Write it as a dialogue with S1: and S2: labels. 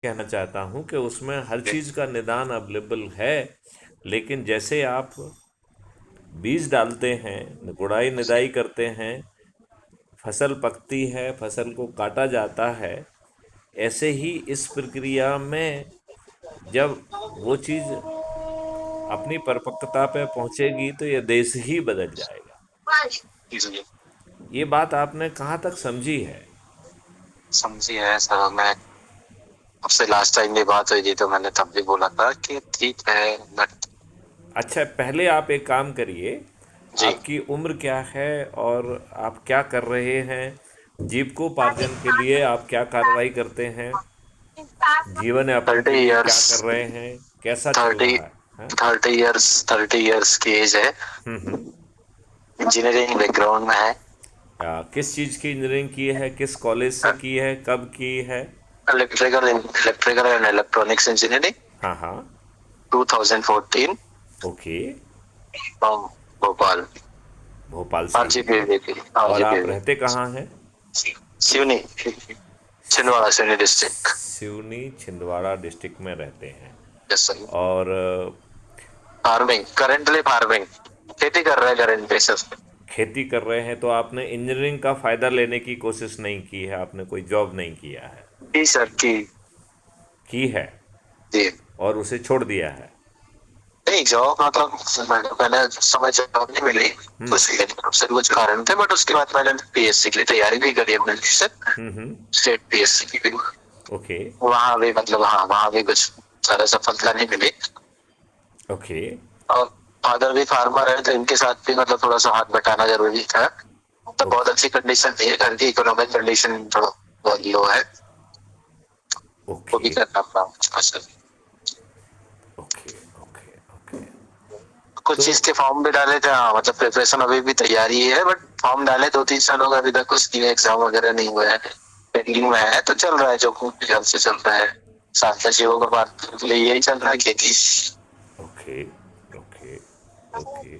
S1: कहना चाहता हूँ कि उसमें हर चीज़ का निदान अवेलेबल है, लेकिन जैसे आप बीज डालते हैं, गुड़ाई निदाई करते हैं, फसल पकती है, फसल को काटा जाता है, ऐसे ही इस प्रक्रिया में जब वो चीज़ अपनी परिपक्वता पे पहुंचेगी तो ये देश ही बदल जाएगा।
S2: जी,
S1: ये बात आपने कहाँ तक समझी है?
S2: समझी है सर। मैं आपसे लास्ट टाइम भी बात हुई थी तो मैंने तब भी बोला था कि ठीक है, बट
S1: अच्छा, पहले आप एक काम करिए।
S2: जी।
S1: आपकी उम्र क्या है और आप क्या कर रहे हैं? जीविकोपार्जन के लिए आप क्या कार्रवाई करते हैं? जीवन यापन के
S2: थर्टी
S1: लिए क्या
S2: ईयर्स
S1: कर रहे हैं? कैसा चल
S2: थर्टी
S1: रहा है? हैं?
S2: 30 इयर्स की एज है।
S1: हम्म।
S2: इंजीनियरिंग बैकग्राउंड में है।
S1: किस चीज़ की इंजीनियरिंग की है? किस कॉलेज से की है? कब की है?
S2: इलेक्ट्रिकल एंड इलेक्ट्रॉनिक्स इंजीनियरिंग,
S1: हाँ हाँ।
S2: 2014,
S1: ओके।
S2: फ्रॉम भोपाल।
S1: भोपाल से ही हैं?
S2: आरजीपीवी की,
S1: और आप
S2: आरजीपीवी।
S1: रहते कहाँ हैं?
S2: सिवनी, छिंदवाड़ा, सिवनी डिस्ट्रिक्ट।
S1: सिवनी छिंदवाड़ा डिस्ट्रिक्ट में रहते हैं।
S2: Yes sir.
S1: और
S2: फार्मिंग, करेंटली फार्मिंग, खेती कर रहे हैं करेंट बेसिस पे।
S1: खेती कर रहे हैं तो आपने इंजीनियरिंग का फ़ायदा लेने की कोशिश नहीं की है, आपने कोई जॉब नहीं किया है?
S2: जी सर
S1: की है
S2: जी।
S1: और उसे छोड़ दिया है?
S2: नहीं, जॉब मतलब मैंने समय जॉब नहीं मिली, उसके लिए सबसे कुछ कारण थे, बट उसके बाद मैंने पीएससी के लिए तैयारी भी करी अपने से, स्टेट पीएससी की भी।
S1: ओके।
S2: वहाँ भी मतलब, हाँ, वहाँ भी कुछ ज्यादा सफलता नहीं मिली।
S1: ओके।
S2: और फादर भी फार्मर है तो इनके साथ भी मतलब थोड़ा सा हाथ बटाना जरूरी था। तो
S1: ओके।
S2: बहुत अच्छी कंडीशन नहीं है, घर की इकोनॉमिक कंडीशन थोड़ा बहुत लो है। वो भी
S1: ओके।
S2: करना पड़ा मुझको।
S1: ओके। ओके। ओके।
S2: कुछ
S1: तो
S2: चीज के फॉर्म भी डाले थे, हाँ, मतलब प्रिपरेशन अभी भी तैयारी है, बट फॉर्म डाले 2-3 साल हो गए, अभी तक कुछ एग्जाम वगैरह नहीं हुआ है, पेंडिंग में है, तो चल रहा है जो कुछ ढंग से चल रहा है। साथ में जीवों का बात के लिए यही चल रहा है, खेती।
S1: ओके। ओके। ओके।